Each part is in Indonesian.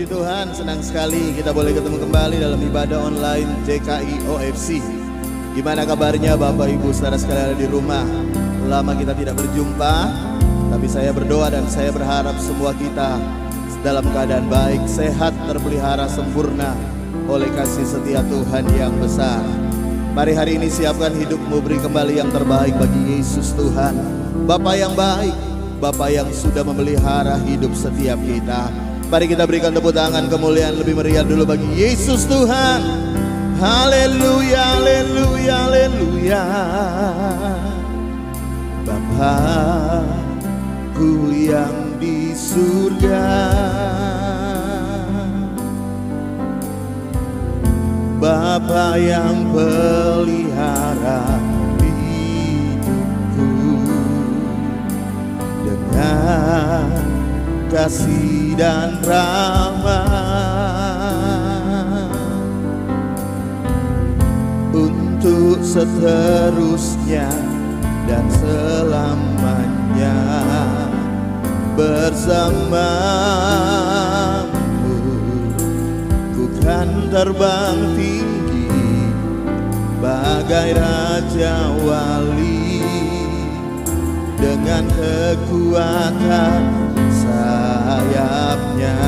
Puji Tuhan, senang sekali kita boleh ketemu kembali dalam ibadah online JKI OFC. Gimana kabarnya Bapak Ibu saudara sekalian di rumah? Lama kita tidak berjumpa, tapi saya berdoa dan saya berharap semua kita dalam keadaan baik, sehat, terpelihara sempurna oleh kasih setia Tuhan yang besar. Mari hari ini siapkan hidupmu, beri kembali yang terbaik bagi Yesus Tuhan. Bapa yang baik, Bapa yang sudah memelihara hidup setiap kita. Mari kita berikan tepuk tangan kemuliaan lebih meriah dulu bagi Yesus Tuhan. Haleluya, haleluya, haleluya. Bapa-Ku yang di surga, Bapa yang pelihara hidupku dengan kasih dan rahmat, untuk seterusnya dan selamanya bersamamu. Bukan terbang tinggi bagai raja wali, dengan kekuatan sayapnya.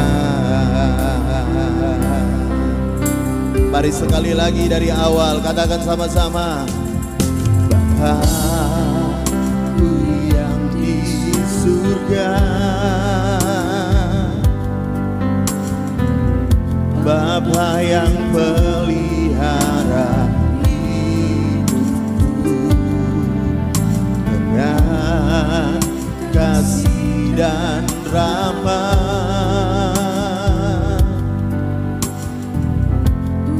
Mari sekali lagi dari awal katakan sama-sama. Bapa-Ku yang di surga, Bapa yang pelihara hidupku dengan kasih dan rahmat,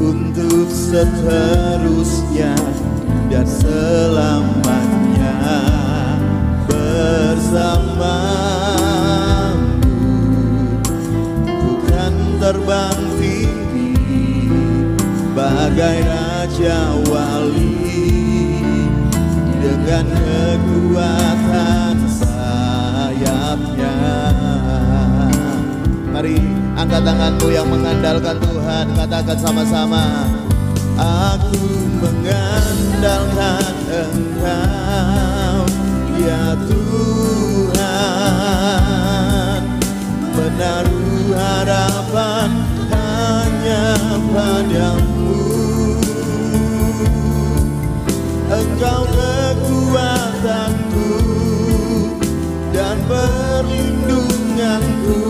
untuk seterusnya dan selamanya bersamamu. Bukan terbang tinggi bagai raja wali, dengan kekuatan sayapnya. Mari angkat tanganmu yang mengandalkan Tuhan, katakan sama-sama. Aku mengandalkan Engkau ya Tuhan, menaruh harapan hanya padamu. Engkau kekuatanku dan perlindunganku,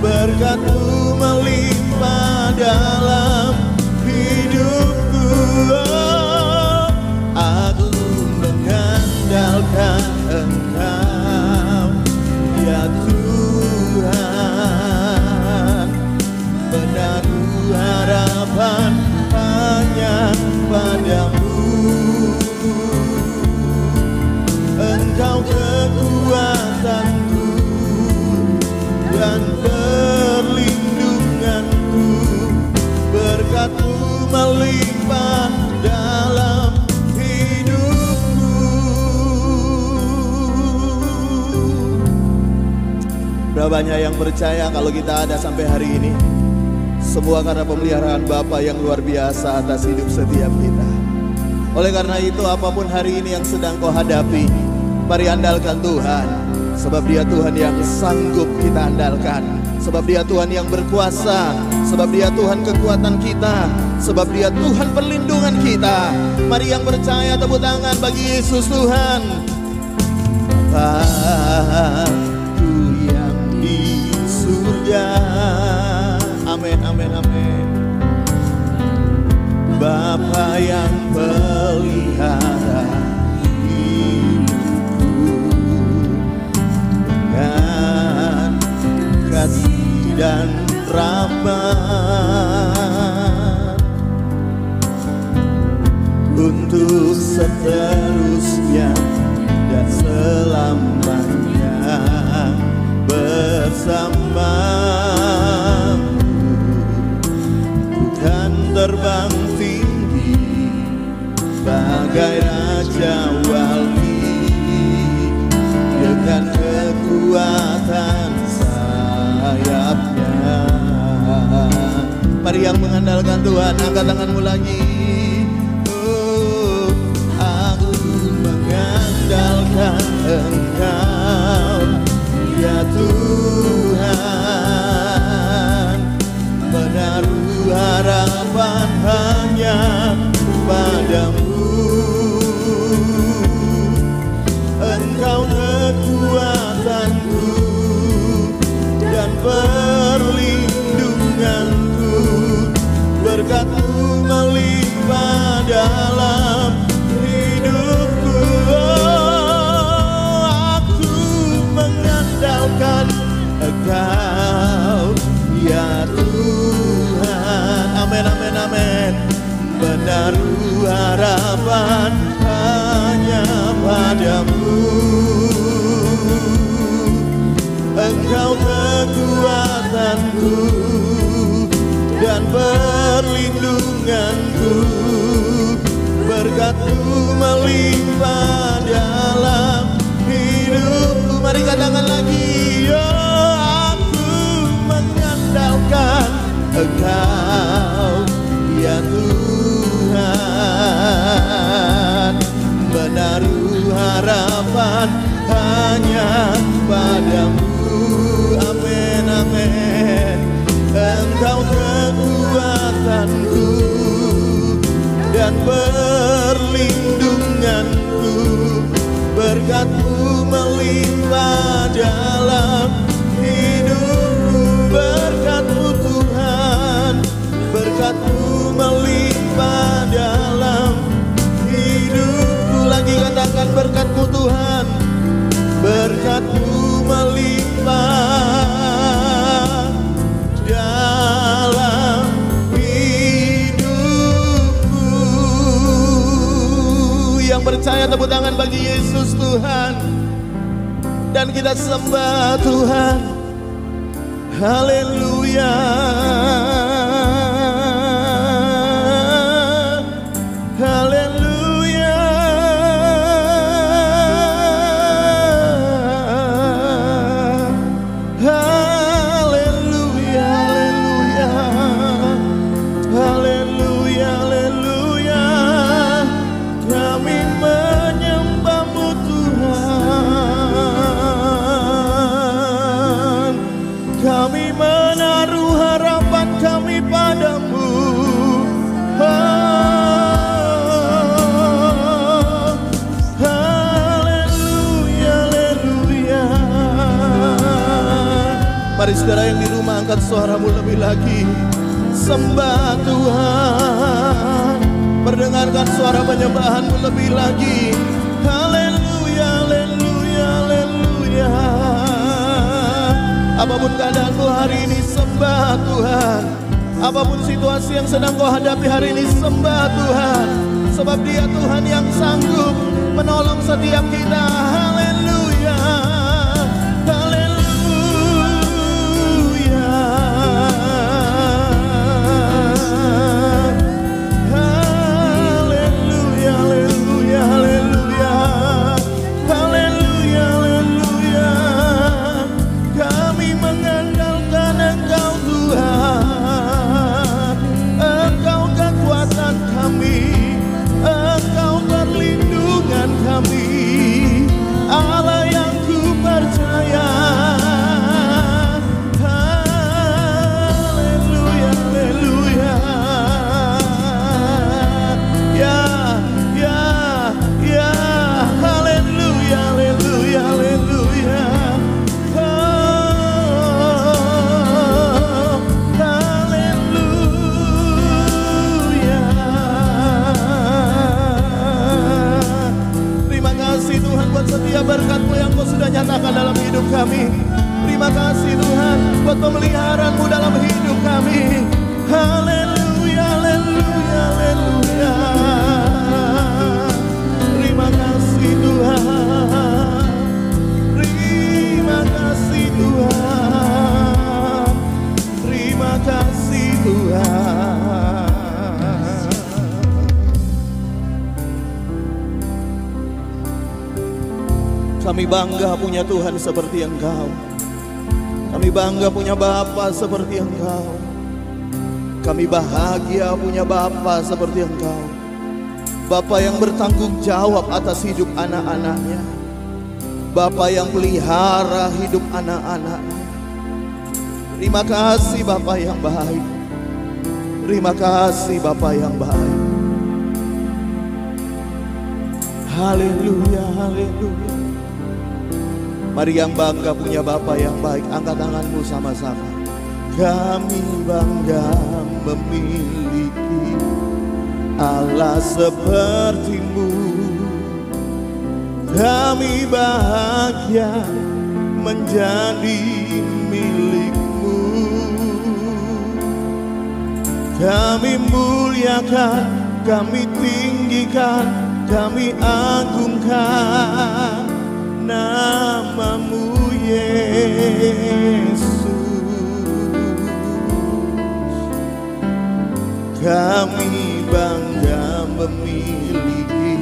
berkat-Mu melimpah dalam hidupku. Oh, aku mengandalkan Engkau ya Tuhan, menaruh harapan hanya padamu. Engkau kekuatanku dan perlindunganku, berkat-Mu melimpah dalam hidupku. Berapa banyak yang percaya kalau kita ada sampai hari ini, semua karena pemeliharaan Bapa yang luar biasa atas hidup setiap kita. Oleh karena itu, apapun hari ini yang sedang kau hadapi, mari andalkan Tuhan, sebab Dia Tuhan yang sanggup kita andalkan, sebab Dia Tuhan yang berkuasa, sebab Dia Tuhan kekuatan kita, sebab Dia Tuhan perlindungan kita. Mari yang percaya tepuk tangan bagi Yesus Tuhan. Bapa-Ku yang di surga, amin, amin, amin. Bapa yang pelihara hidupku dengan kasih dan rahmat, untuk seterusnya dan selamanya bersamamu. Bukan terbang tinggi bagai raja wali, dengan kekuatan sayapnya. Mari yang mengandalkan Tuhan, angkat tanganmu lagi. Oh, aku mengandalkan Engkau, ya Tuhan. Menaruh harapan hanya padamu. Engkau kekuatanku dan perlindunganku, berkat-Mu melimpah dalam hidupku. Oh, aku mengandalkan Engkau, ya Tuhan. Amin, amin, amin. Menaruh harapan hanya padamu. Engkau kekuatanku dan perlindunganku, berkat-Mu melimpah dalam hidupku. Mari katakan lagi. Oh, aku mengandalkan Engkau, ya Tuhan. Menaruh harapan hanya padamu. Amin, amin. Engkau kekuatanku dan perlindunganku, berkat-Mu melimpah dalam hidupku. Berkat-Mu Tuhan, berkat-Mu melimpah dalam hidupku. Lagi katakan, berkat-Mu Tuhan, berkat-Mu melimpah dalam hidupku. Yang percaya tepuk tangan bagi Yesus Tuhan. Dan kita sembah Tuhan. Haleluya. Haleluya. Haleluya. Haleluya. Haleluya. Kami menyembah-Mu Tuhan. Kami menaruh harapan kami padamu. Haleluya, haleluya. Mari saudara yang di rumah, angkat suaramu lebih lagi. Sembah Tuhan. Perdengarkan suara penyembahanmu lebih lagi. Haleluya, haleluya, haleluya. Apapun keadaanmu hari ini, sembah Tuhan. Apapun situasi yang sedang kau hadapi hari ini, sembah Tuhan. Sebab Dia Tuhan yang sanggup menolong setiap kita. Haleluya. Haleluya. Haleluya. Haleluya. Haleluya. Haleluya. Haleluya. Kami mengandalkan Engkau Tuhan. Engkau kekuatan kami, Engkau perlindungan kami, Allah yang ku percaya. Haleluya, haleluya. Ya, ya, ya. Haleluya, haleluya, haleluya. Tuhan buat setiap berkat-Mu yang Kau sudah nyatakan dalam hidup kami. Terima kasih Tuhan buat pemeliharaan-Mu dalam hidup kami. Haleluya, haleluya, haleluya. Terima kasih Tuhan. Terima kasih Tuhan. Terima kasih Tuhan. Kami bangga punya Tuhan seperti Engkau. Kami bangga punya Bapa seperti Engkau. Kami bahagia punya Bapa seperti Engkau. Bapa yang bertanggung jawab atas hidup anak-anaknya. Bapa yang pelihara hidup anak-anaknya. Terima kasih Bapa yang baik. Terima kasih Bapa yang baik. Haleluya, haleluya. Mari yang bangga punya Bapa yang baik, angkat tanganmu sama-sama. Kami bangga memiliki Allah seperti-Mu. Kami bahagia menjadi milik-Mu. Kami muliakan, kami tinggikan, kami agungkan nama-Mu Yesus. Kami bangga memiliki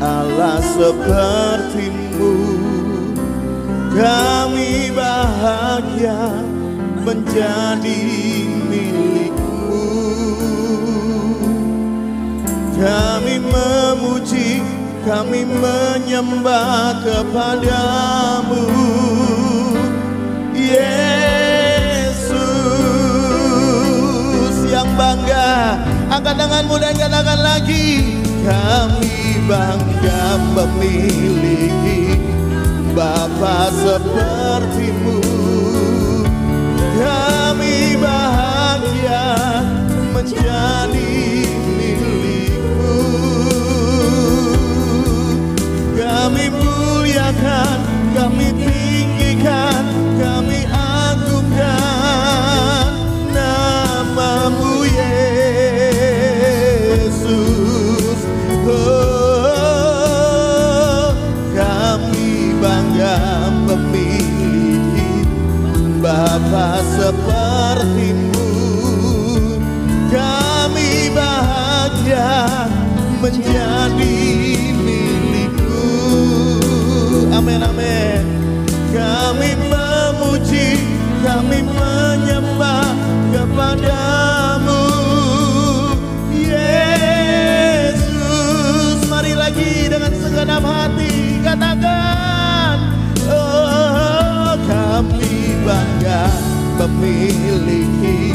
Allah seperti-Mu. Kami bahagia menjadi milik-Mu. Kami memuji, kami menyembah kepada-Mu Yesus. Yang bangga, angkat tanganmu dan katakan lagi. Kami bangga memiliki Bapa seperti-Mu. Kami bahagia menjadi milik-Mu. Kami muliakan, kami tinggikan, kami agungkan nama-Mu Yesus. Oh, kami bangga memiliki Bapa seperti-Mu. Kami bahagia menjadi milik-Mu. Amin, amin. Kami memuji, kami menyembah kepada-Mu Yesus. Mari lagi dengan segenap hati katakan, oh, kami bangga memiliki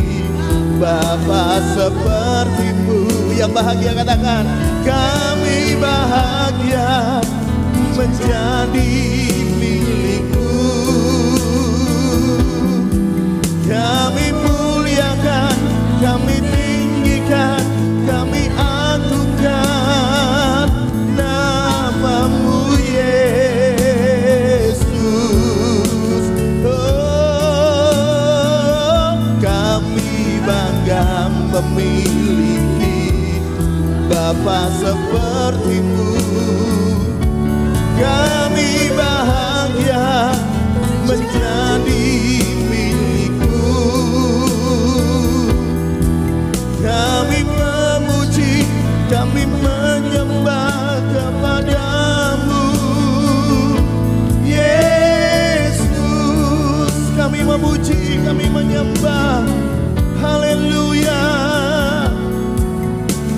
Bapa seperti-Mu. Yang bahagia katakan, kami bahagia menjadi milik-Mu. Kami muliakan, kami tinggikan, kami agungkan nama-Mu Yesus. Oh, kami bangga memiliki Bapa seperti-Mu. Kami bahagia menjadi milik-Mu. Kami memuji, kami menyembah kepada-Mu Yesus. Kami memuji, kami menyembah. Haleluya.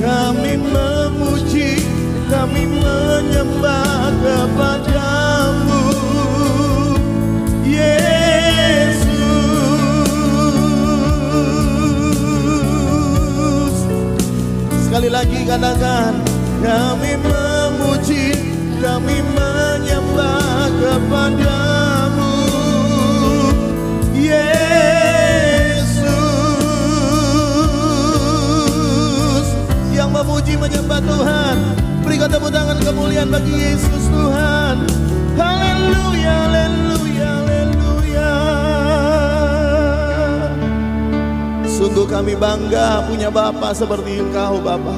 Kami memuji, kami menyembah kepada-Mu Yesus. Sekali lagi katakan, kami memuji, kami menyembah kepada-Mu Yesus. Yang memuji menyembah Tuhan, berikan tepuk tangan kemuliaan bagi Yesus Tuhan. Haleluya, haleluya, haleluya. Sungguh kami bangga punya Bapa seperti Engkau Bapa.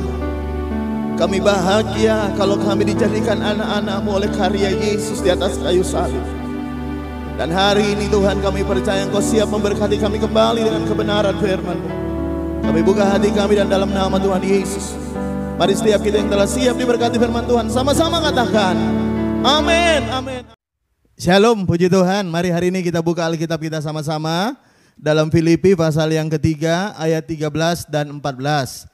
Kami bahagia kalau kami dijadikan anak-anak-Mu oleh karya Yesus di atas kayu salib. Dan hari ini Tuhan kami percaya Engkau siap memberkati kami kembali dengan kebenaran firman-Mu. Kami buka hati kami dan dalam nama Tuhan Yesus. Mari setiap kita yang telah siap diberkati firman Tuhan sama-sama katakan amin, amin. Shalom, puji Tuhan. Mari hari ini kita buka Alkitab kita sama-sama. dalam Filipi pasal yang ketiga ayat 13 dan 14.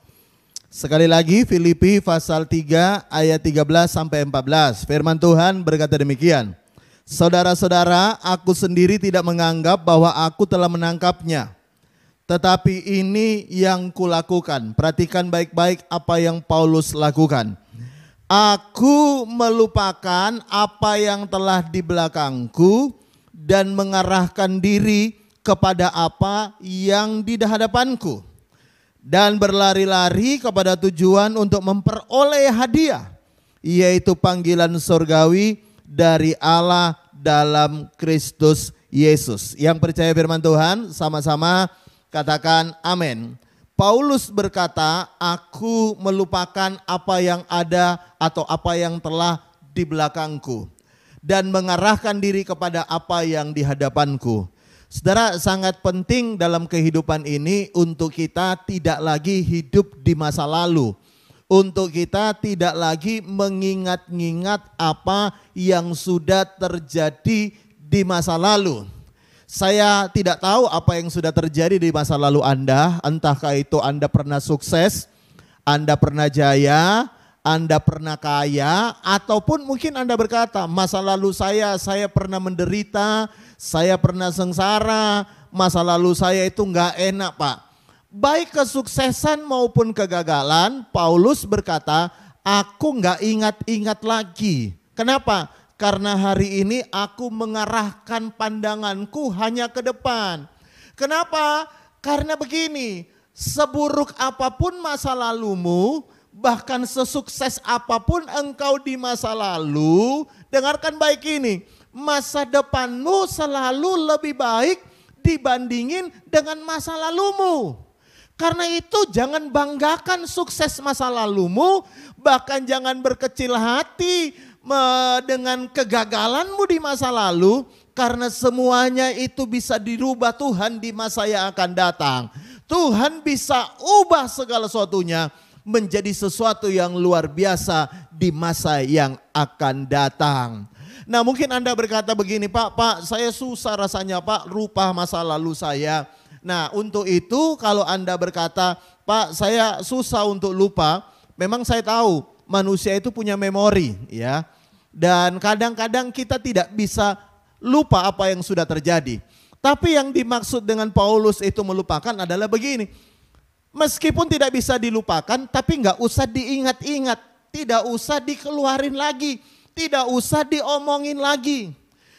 Sekali lagi Filipi pasal 3 ayat 13 sampai 14. Firman Tuhan berkata demikian. Saudara-saudara, aku sendiri tidak menganggap bahwa aku telah menangkapnya. Tetapi ini yang kulakukan. Perhatikan baik-baik apa yang Paulus lakukan. Aku melupakan apa yang telah di belakangku dan mengarahkan diri kepada apa yang di hadapanku. Dan berlari-lari kepada tujuan untuk memperoleh hadiah, yaitu panggilan surgawi dari Allah dalam Kristus Yesus. Yang percaya firman Tuhan sama-sama katakan amin. Paulus berkata, aku melupakan apa yang ada atau apa yang telah di belakangku dan mengarahkan diri kepada apa yang di hadapanku. Saudara, sangat penting dalam kehidupan ini untuk kita tidak lagi hidup di masa lalu. Untuk kita tidak lagi mengingat-ingat apa yang sudah terjadi di masa lalu. Saya tidak tahu apa yang sudah terjadi di masa lalu Anda, entahkah itu Anda pernah sukses, Anda pernah jaya, Anda pernah kaya, ataupun mungkin Anda berkata, masa lalu saya pernah menderita, saya pernah sengsara, masa lalu saya itu enggak enak Pak. Baik kesuksesan maupun kegagalan, Paulus berkata, aku enggak ingat-ingat lagi. Kenapa? Karena hari ini aku mengarahkan pandanganku hanya ke depan. Kenapa? Karena begini, seburuk apapun masa lalumu, bahkan sesukses apapun engkau di masa lalu, dengarkan baik ini, masa depanmu selalu lebih baik dibandingin dengan masa lalumu. Karena itu jangan banggakan sukses masa lalumu, bahkan jangan berkecil hati dengan kegagalanmu di masa lalu, karena semuanya itu bisa dirubah Tuhan di masa yang akan datang. Tuhan bisa ubah segala sesuatunya menjadi sesuatu yang luar biasa di masa yang akan datang. Nah, mungkin Anda berkata begini, Pak, saya susah rasanya Pak, lupa masa lalu saya. Nah, untuk itu kalau Anda berkata, Pak, saya susah untuk lupa, memang saya tahu manusia itu punya memori ya. Dan kadang-kadang kita tidak bisa lupa apa yang sudah terjadi. Tapi yang dimaksud dengan Paulus itu melupakan adalah begini. Meskipun tidak bisa dilupakan, tapi nggak usah diingat-ingat. Tidak usah dikeluarin lagi. Tidak usah diomongin lagi.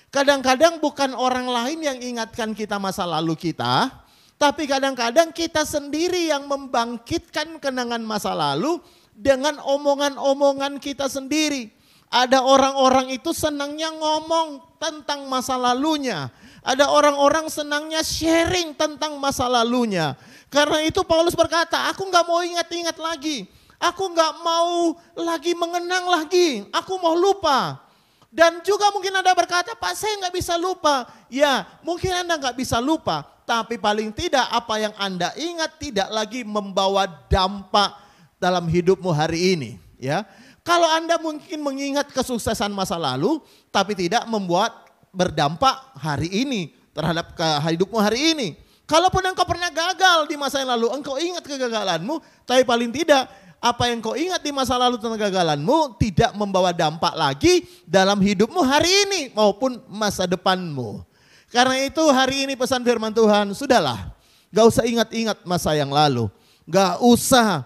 Kadang-kadang bukan orang lain yang ingatkan kita masa lalu kita. Tapi kadang-kadang kita sendiri yang membangkitkan kenangan masa lalu dengan omongan-omongan kita sendiri. Ada orang-orang itu senangnya ngomong tentang masa lalunya. Ada orang-orang senangnya sharing tentang masa lalunya. Karena itu Paulus berkata, aku gak mau ingat-ingat lagi. Aku gak mau lagi mengenang lagi. Aku mau lupa. Dan juga mungkin Anda berkata, Pak, saya gak bisa lupa. Ya, mungkin Anda gak bisa lupa. Tapi paling tidak apa yang Anda ingat tidak lagi membawa dampak dalam hidupmu hari ini. Ya. Kalau Anda mungkin mengingat kesuksesan masa lalu, tapi tidak membuat berdampak hari ini terhadap hidupmu hari ini. Kalaupun engkau pernah gagal di masa yang lalu, engkau ingat kegagalanmu, tapi paling tidak apa yang kau ingat di masa lalu tentang kegagalanmu tidak membawa dampak lagi dalam hidupmu hari ini maupun masa depanmu. Karena itu hari ini pesan firman Tuhan, sudahlah, gak usah ingat-ingat masa yang lalu, gak usah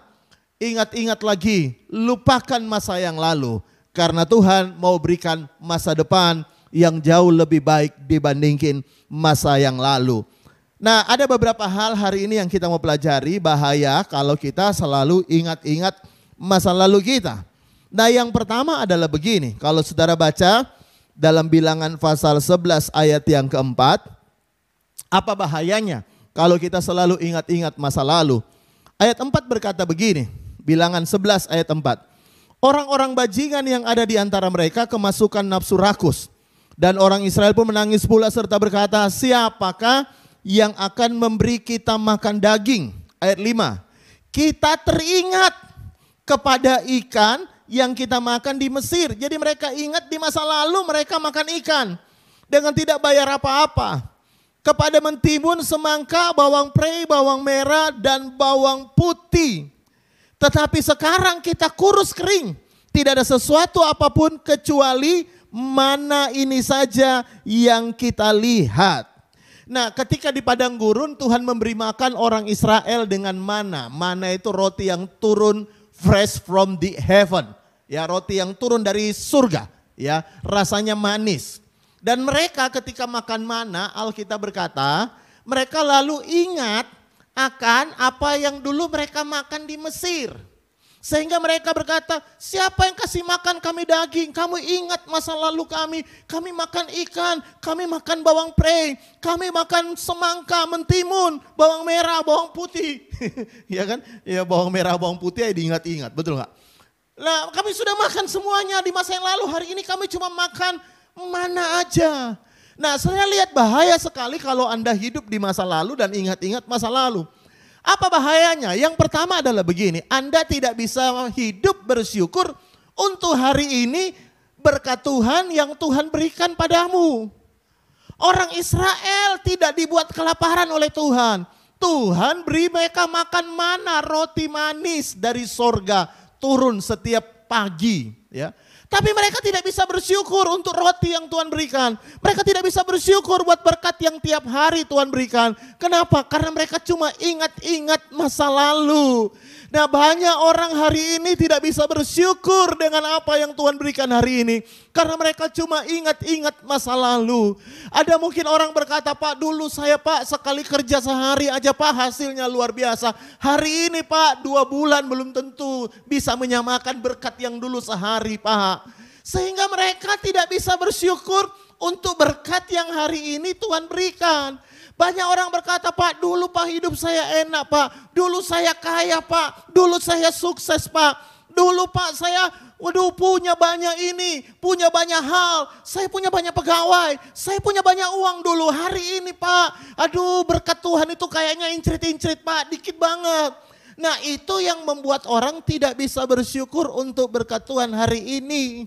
ingat-ingat lagi, lupakan masa yang lalu. Karena Tuhan mau berikan masa depan yang jauh lebih baik dibandingin masa yang lalu. Nah, ada beberapa hal hari ini yang kita mau pelajari, bahaya kalau kita selalu ingat-ingat masa lalu kita. Nah, yang pertama adalah begini, kalau saudara baca dalam Bilangan pasal 11 ayat yang keempat, apa bahayanya kalau kita selalu ingat-ingat masa lalu? Ayat 4 berkata begini, Bilangan 11 ayat 4. Orang-orang bajingan yang ada di antara mereka kemasukan nafsu rakus. Dan orang Israel pun menangis pula serta berkata, siapakah yang akan memberi kita makan daging? Ayat 5. Kita teringat kepada ikan yang kita makan di Mesir. Jadi mereka ingat di masa lalu mereka makan ikan dengan tidak bayar apa-apa. kepada mentimun, semangka, bawang prei, bawang merah, dan bawang putih. Tetapi sekarang kita kurus kering. Tidak ada sesuatu apapun kecuali mana ini saja yang kita lihat. Nah, ketika di padang gurun Tuhan memberi makan orang Israel dengan mana. Mana itu roti yang turun fresh from the heaven. Ya, roti yang turun dari surga. Ya, rasanya manis. Dan mereka ketika makan mana, Alkitab berkata, mereka lalu ingat akan apa yang dulu mereka makan di Mesir. Sehingga mereka berkata, siapa yang kasih makan kami daging? Kamu ingat masa lalu kami makan ikan, kami makan bawang prei, kami makan semangka, mentimun, bawang merah, bawang putih. Ya kan? Ya, bawang merah, bawang putih ya diingat-ingat, betul gak? Nah, kami sudah makan semuanya di masa yang lalu, hari ini kami cuma makan mana aja. Nah, saya lihat bahaya sekali kalau Anda hidup di masa lalu dan ingat-ingat masa lalu. Apa bahayanya? Yang pertama adalah begini, Anda tidak bisa hidup bersyukur untuk hari ini berkat Tuhan yang Tuhan berikan padamu. Orang Israel tidak dibuat kelaparan oleh Tuhan. Tuhan beri mereka makan mana, roti manis dari sorga turun setiap pagi, ya. Tapi mereka tidak bisa bersyukur untuk roti yang Tuhan berikan. Mereka tidak bisa bersyukur buat berkat yang tiap hari Tuhan berikan. Kenapa? Karena mereka cuma ingat-ingat masa lalu. Nah, banyak orang hari ini tidak bisa bersyukur dengan apa yang Tuhan berikan hari ini. Karena mereka cuma ingat-ingat masa lalu. Ada mungkin orang berkata, Pak, dulu saya Pak sekali kerja sehari aja Pak hasilnya luar biasa. Hari ini Pak 2 bulan belum tentu bisa menyamakan berkat yang dulu sehari Pak. Sehingga mereka tidak bisa bersyukur untuk berkat yang hari ini Tuhan berikan. Banyak orang berkata, Pak, dulu Pak hidup saya enak Pak. Dulu saya kaya Pak. Dulu saya sukses Pak. Dulu Pak saya punya banyak ini, punya banyak hal. Saya punya banyak pegawai. Saya punya banyak uang dulu. Hari ini Pak, aduh berkat Tuhan itu kayaknya incrit-incrit Pak, dikit banget. Nah, itu yang membuat orang tidak bisa bersyukur untuk berkat Tuhan hari ini.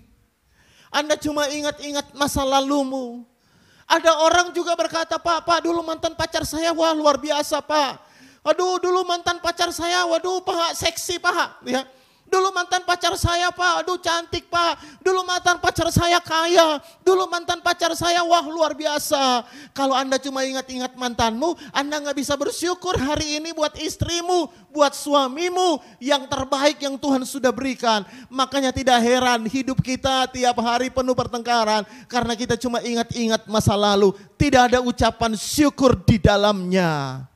Anda cuma ingat-ingat masa lalumu. Ada orang juga berkata, Pak, dulu mantan pacar saya, wah luar biasa Pak. Aduh, dulu mantan pacar saya, waduh Pak, seksi Pak. Ya. Dulu mantan pacar saya Pak, aduh cantik Pak. Dulu mantan pacar saya kaya. Dulu mantan pacar saya, wah luar biasa. Kalau Anda cuma ingat-ingat mantanmu, Anda gak bisa bersyukur hari ini buat istrimu, buat suamimu yang terbaik yang Tuhan sudah berikan. Makanya tidak heran hidup kita tiap hari penuh pertengkaran. Karena kita cuma ingat-ingat masa lalu. Tidak ada ucapan syukur di dalamnya.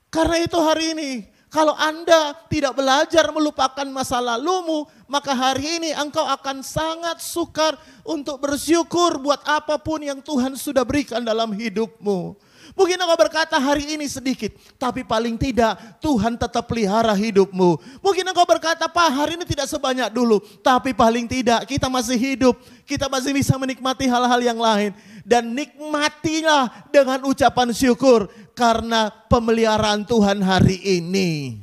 Karena itu hari ini, kalau Anda tidak belajar melupakan masa lalumu, maka hari ini engkau akan sangat sukar untuk bersyukur buat apapun yang Tuhan sudah berikan dalam hidupmu. Mungkin engkau berkata hari ini sedikit, tapi paling tidak Tuhan tetap pelihara hidupmu. Mungkin engkau berkata, Pak, hari ini tidak sebanyak dulu, tapi paling tidak kita masih hidup, kita masih bisa menikmati hal-hal yang lain. Dan nikmatilah dengan ucapan syukur karena pemeliharaan Tuhan hari ini.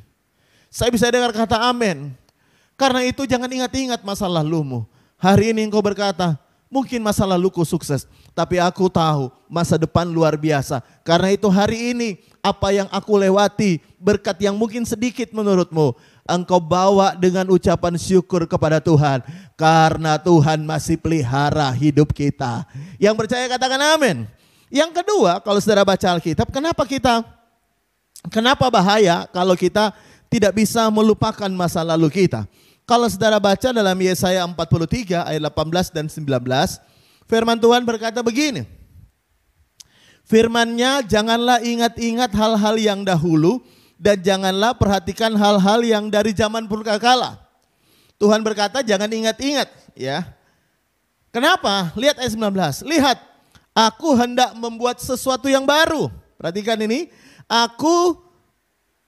Saya bisa dengar kata amin. Karena itu jangan ingat-ingat masa lalumu. Hari ini engkau berkata, mungkin masa laluku sukses, tapi aku tahu masa depan luar biasa. Karena itu hari ini apa yang aku lewati, berkat yang mungkin sedikit menurutmu, engkau bawa dengan ucapan syukur kepada Tuhan. Karena Tuhan masih pelihara hidup kita. Yang percaya katakan amin. Yang kedua, kalau saudara baca Alkitab, kenapa bahaya kalau kita tidak bisa melupakan masa lalu kita? Kalau saudara baca dalam Yesaya 43 ayat 18 dan 19, firman Tuhan berkata begini. Firman-Nya, janganlah ingat-ingat hal-hal yang dahulu dan janganlah perhatikan hal-hal yang dari zaman purbakala. Tuhan berkata jangan ingat-ingat, ya. Kenapa? Lihat ayat 19. Lihat, aku hendak membuat sesuatu yang baru. Perhatikan ini. Aku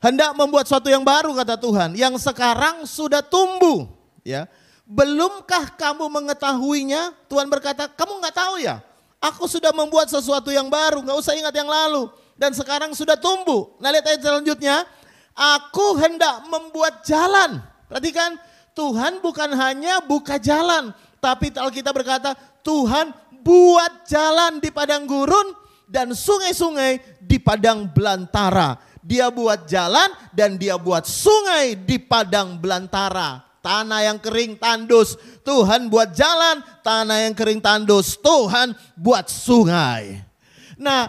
hendak membuat sesuatu yang baru, kata Tuhan, yang sekarang sudah tumbuh. Ya, belumkah kamu mengetahuinya? Tuhan berkata, kamu nggak tahu ya? Aku sudah membuat sesuatu yang baru, nggak usah ingat yang lalu. Dan sekarang sudah tumbuh. Nah, lihat ayat selanjutnya. Aku hendak membuat jalan. Perhatikan, Tuhan bukan hanya buka jalan, tapi Alkitab berkata, Tuhan buat jalan di padang gurun dan sungai-sungai di padang belantara. Dia buat jalan dan dia buat sungai di padang belantara. Tanah yang kering tandus, Tuhan buat jalan. Tanah yang kering tandus, Tuhan buat sungai. Nah,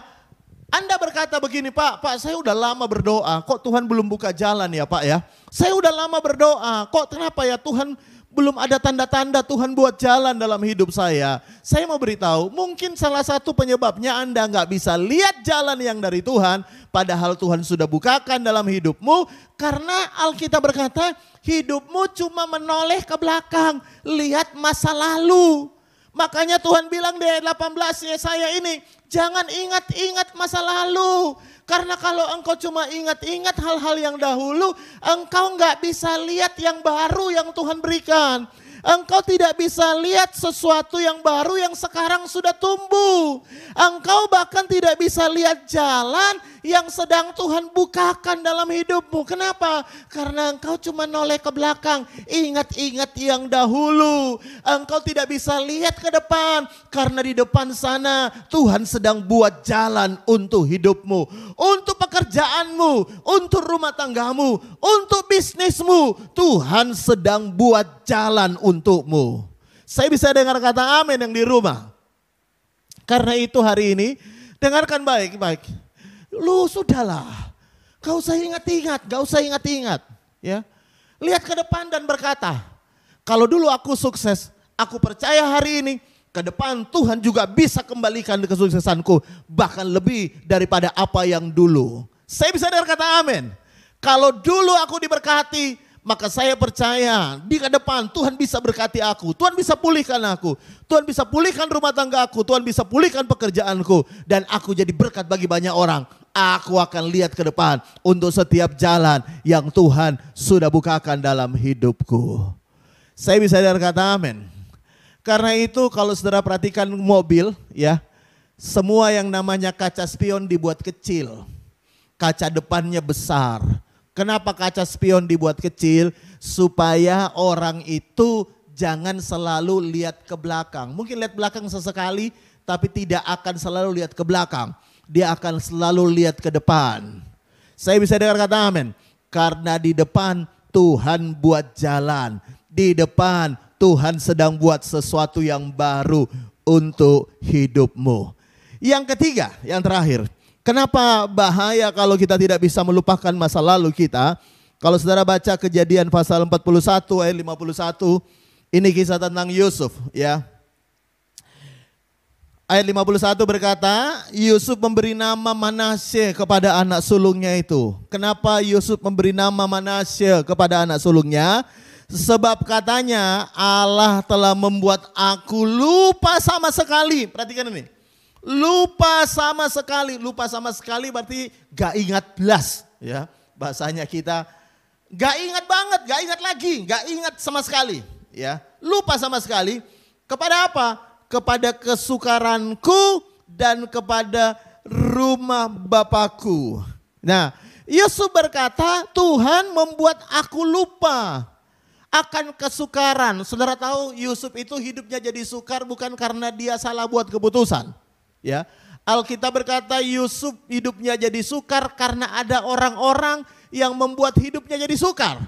Anda berkata begini, Pak saya udah lama berdoa, kok Tuhan belum buka jalan ya Pak ya? Saya udah lama berdoa, kok kenapa ya Tuhan belum ada tanda-tanda Tuhan buat jalan dalam hidup saya. Saya mau beritahu, mungkin salah satu penyebabnya Anda nggak bisa lihat jalan yang dari Tuhan, padahal Tuhan sudah bukakan dalam hidupmu, karena Alkitab berkata hidupmu cuma menoleh ke belakang, lihat masa lalu. Makanya Tuhan bilang di ayat 18 Yesaya ini, jangan ingat-ingat masa lalu. Karena kalau engkau cuma ingat-ingat hal-hal yang dahulu, engkau nggak bisa lihat yang baru yang Tuhan berikan. Engkau tidak bisa lihat sesuatu yang baru yang sekarang sudah tumbuh. Engkau bahkan tidak bisa lihat jalan yang sedang Tuhan bukakan dalam hidupmu. Kenapa? Karena engkau cuma noleh ke belakang, ingat-ingat yang dahulu. Engkau tidak bisa lihat ke depan, karena di depan sana Tuhan sedang buat jalan untuk hidupmu, untuk pekerjaanmu, untuk rumah tanggamu, untuk bisnismu. Tuhan sedang buat jalan untukmu. Saya bisa dengar kata amin yang di rumah. Karena itu hari ini dengarkan baik-baik. Lu sudahlah, gak usah ingat-ingat, gak usah ingat-ingat. Ya, lihat ke depan dan berkata, kalau dulu aku sukses, aku percaya hari ini ke depan Tuhan juga bisa kembalikan kesuksesanku, bahkan lebih daripada apa yang dulu. Saya bisa dengar kata amin. Kalau dulu aku diberkati, maka saya percaya di ke depan Tuhan bisa berkati aku. Tuhan bisa pulihkan aku. Tuhan bisa pulihkan rumah tangga aku. Tuhan bisa pulihkan pekerjaanku. Dan aku jadi berkat bagi banyak orang. Aku akan lihat ke depan untuk setiap jalan yang Tuhan sudah bukakan dalam hidupku. Saya bisa dengar kata amin. Karena itu kalau saudara perhatikan mobil ya, semua yang namanya kaca spion dibuat kecil. Kaca depannya besar. Kenapa kaca spion dibuat kecil? Supaya orang itu jangan selalu lihat ke belakang. Mungkin lihat belakang sesekali, tapi tidak akan selalu lihat ke belakang. Dia akan selalu lihat ke depan. Saya bisa dengar kata amin. Karena di depan Tuhan buat jalan. Di depan Tuhan sedang buat sesuatu yang baru untuk hidupmu. Yang ketiga, yang terakhir. Kenapa bahaya kalau kita tidak bisa melupakan masa lalu kita? Kalau saudara baca Kejadian pasal 41 ayat 51, ini kisah tentang Yusuf ya. Ayat 51 berkata, Yusuf memberi nama Manasye kepada anak sulungnya itu. Kenapa Yusuf memberi nama Manasye kepada anak sulungnya? Sebab katanya Allah telah membuat aku lupa sama sekali. Perhatikan ini. Lupa sama sekali. Lupa sama sekali berarti gak ingat belas. Ya, bahasanya kita gak ingat banget, gak ingat lagi, gak ingat sama sekali. Ya, lupa sama sekali. Kepada apa? Kepada kesukaranku dan kepada rumah Bapakku. Nah, Yusuf berkata, Tuhan membuat aku lupa akan kesukaran. Saudara tahu Yusuf itu hidupnya jadi sukar bukan karena dia salah buat keputusan. Ya, Alkitab berkata Yusuf hidupnya jadi sukar karena ada orang-orang yang membuat hidupnya jadi sukar.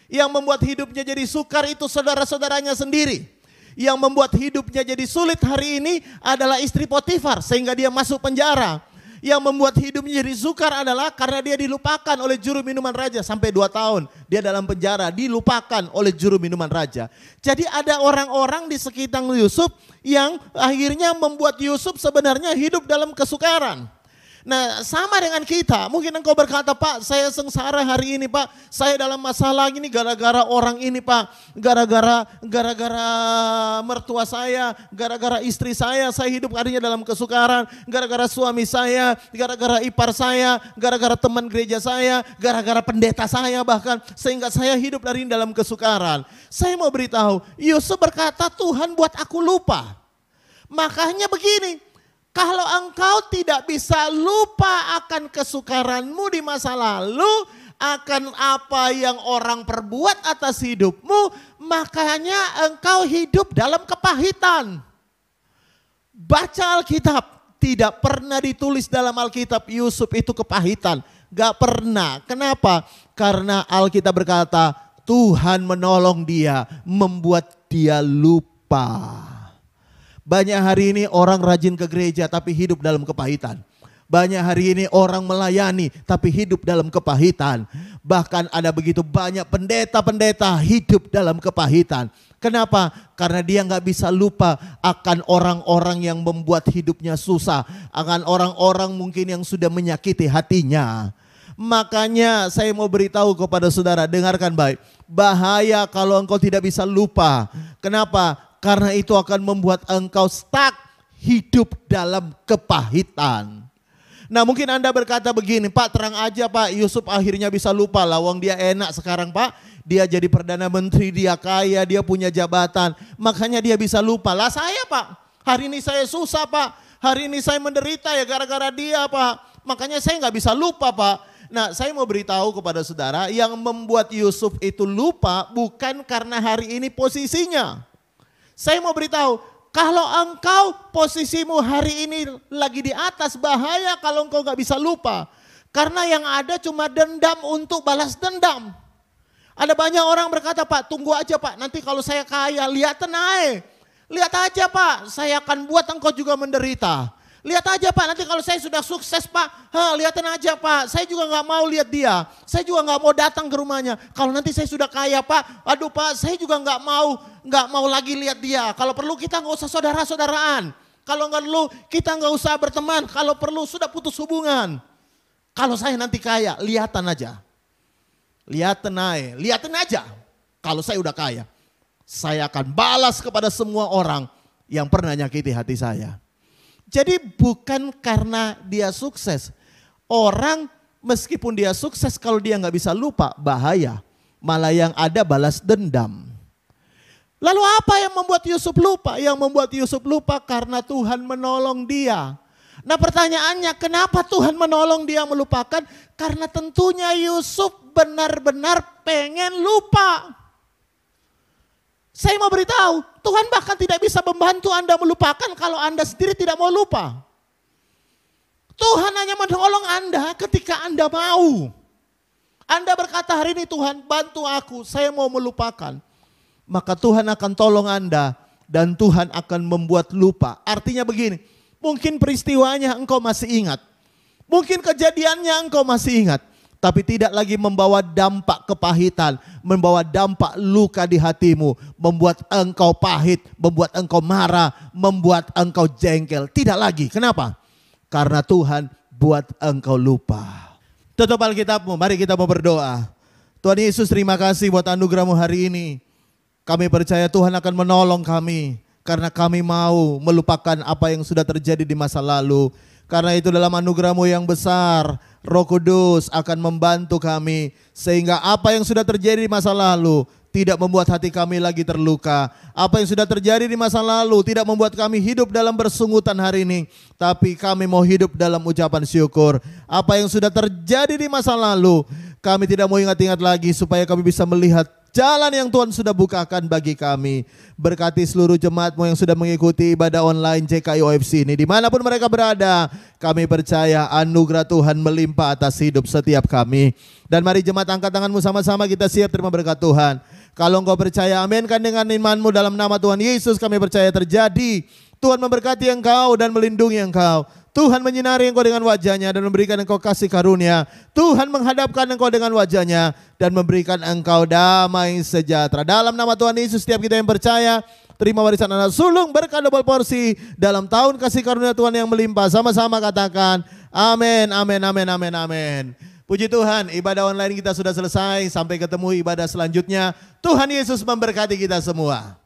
Yang membuat hidupnya jadi sukar itu saudara-saudaranya sendiri. Yang membuat hidupnya jadi sulit hari ini adalah istri Potifar sehingga dia masuk penjara. Yang membuat hidupnya jadi sukar adalah karena dia dilupakan oleh juru minuman raja sampai 2 tahun. Dia dalam penjara dilupakan oleh juru minuman raja. Jadi ada orang-orang di sekitar Yusuf yang akhirnya membuat Yusuf sebenarnya hidup dalam kesukaran. Nah, sama dengan kita. Mungkin engkau berkata, Pak, saya sengsara hari ini, Pak. Saya dalam masalah ini gara-gara orang ini, Pak. Gara-gara mertua saya, gara-gara istri saya hidup harinya dalam kesukaran. Gara-gara suami saya, gara-gara ipar saya, gara-gara teman gereja saya, gara-gara pendeta saya bahkan. Sehingga saya hidup dari dalam kesukaran. Saya mau beritahu, Yusuf berkata, Tuhan buat aku lupa. Makanya begini. Kalau engkau tidak bisa lupa akan kesukaranmu di masa lalu, akan apa yang orang perbuat atas hidupmu, makanya engkau hidup dalam kepahitan. Baca Alkitab, tidak pernah ditulis dalam Alkitab Yusuf itu kepahitan. Gak pernah. Kenapa? Karena Alkitab berkata Tuhan menolong dia, membuat dia lupa. Banyak hari ini orang rajin ke gereja tapi hidup dalam kepahitan. Banyak hari ini orang melayani tapi hidup dalam kepahitan. Bahkan ada begitu banyak pendeta-pendeta hidup dalam kepahitan. Kenapa? Karena dia nggak bisa lupa akan orang-orang yang membuat hidupnya susah. Akan orang-orang mungkin yang sudah menyakiti hatinya. Makanya saya mau beritahu kepada saudara, dengarkan baik. Bahaya kalau engkau tidak bisa lupa. Kenapa? Karena itu akan membuat engkau stuck hidup dalam kepahitan. Nah mungkin Anda berkata begini, Pak terang aja Pak, Yusuf akhirnya bisa lupa lah, wong dia enak sekarang Pak. Dia jadi Perdana Menteri, dia kaya, dia punya jabatan. Makanya dia bisa lupa. Lah saya Pak, hari ini saya susah Pak. Hari ini saya menderita ya gara-gara dia Pak. Makanya saya nggak bisa lupa Pak. Nah saya mau beritahu kepada saudara, yang membuat Yusuf itu lupa bukan karena hari ini posisinya. Saya mau beritahu, kalau engkau posisimu hari ini lagi di atas, bahaya kalau engkau gak bisa lupa. Karena yang ada cuma dendam untuk balas dendam. Ada banyak orang berkata, Pak tunggu aja Pak, nanti kalau saya kaya lihat naik. Lihat aja Pak, saya akan buat engkau juga menderita. Lihat aja Pak, nanti kalau saya sudah sukses Pak, lihatin aja Pak, saya juga gak mau lihat dia. Saya juga gak mau datang ke rumahnya. Kalau nanti saya sudah kaya Pak, aduh Pak saya juga gak mau lagi lihat dia. Kalau perlu kita gak usah saudara-saudaraan. Kalau gak perlu kita gak usah berteman. Kalau perlu sudah putus hubungan. Kalau saya nanti kaya, lihatan aja. Lihatin aja. Kalau saya udah kaya, saya akan balas kepada semua orang yang pernah nyakiti hati saya. Jadi bukan karena dia sukses. Orang meskipun dia sukses kalau dia nggak bisa lupa, bahaya. Malah yang ada balas dendam. Lalu apa yang membuat Yusuf lupa? Yang membuat Yusuf lupa karena Tuhan menolong dia. Nah pertanyaannya, kenapa Tuhan menolong dia melupakan? Karena tentunya Yusuf benar-benar pengen lupa. Saya mau beritahu, Tuhan bahkan tidak bisa membantu Anda melupakan kalau Anda sendiri tidak mau lupa. Tuhan hanya menolong Anda ketika Anda mau. Anda berkata hari ini Tuhan bantu aku, saya mau melupakan. Maka Tuhan akan tolong Anda dan Tuhan akan membuat lupa. Artinya begini, mungkin peristiwanya engkau masih ingat. Mungkin kejadiannya engkau masih ingat. Tapi tidak lagi membawa dampak kepahitan, membawa dampak luka di hatimu, membuat engkau pahit, membuat engkau marah, membuat engkau jengkel. Tidak lagi, kenapa? Karena Tuhan buat engkau lupa. Tutup Alkitabmu, mari kita mau berdoa. Tuhan Yesus terima kasih buat anugerah-Mu hari ini. Kami percaya Tuhan akan menolong kami, karena kami mau melupakan apa yang sudah terjadi di masa lalu. Karena itu dalam anugerah-Mu yang besar, Roh Kudus akan membantu kami sehingga apa yang sudah terjadi di masa lalu tidak membuat hati kami lagi terluka. Apa yang sudah terjadi di masa lalu tidak membuat kami hidup dalam bersungutan hari ini, tapi kami mau hidup dalam ucapan syukur. Apa yang sudah terjadi di masa lalu kami tidak mau ingat-ingat lagi, supaya kami bisa melihat jalan yang Tuhan sudah bukakan bagi kami. Berkati seluruh jemaat-Mu yang sudah mengikuti ibadah online JKI OFC ini. Dimanapun mereka berada, kami percaya anugerah Tuhan melimpah atas hidup setiap kami. Dan mari jemaat angkat tanganmu sama-sama, kita siap terima berkat Tuhan. Kalau engkau percaya, aminkan dengan imanmu dalam nama Tuhan Yesus. Kami percaya terjadi. Tuhan memberkati engkau dan melindungi engkau. Tuhan menyinari engkau dengan wajahnya dan memberikan engkau kasih karunia. Tuhan menghadapkan engkau dengan wajahnya dan memberikan engkau damai sejahtera. Dalam nama Tuhan Yesus, setiap kita yang percaya, terima warisan anak sulung berkat double porsi dalam tahun kasih karunia Tuhan yang melimpah. Sama-sama katakan amin, amin, amin, amin, amin. Puji Tuhan, ibadah online kita sudah selesai. Sampai ketemu ibadah selanjutnya. Tuhan Yesus memberkati kita semua.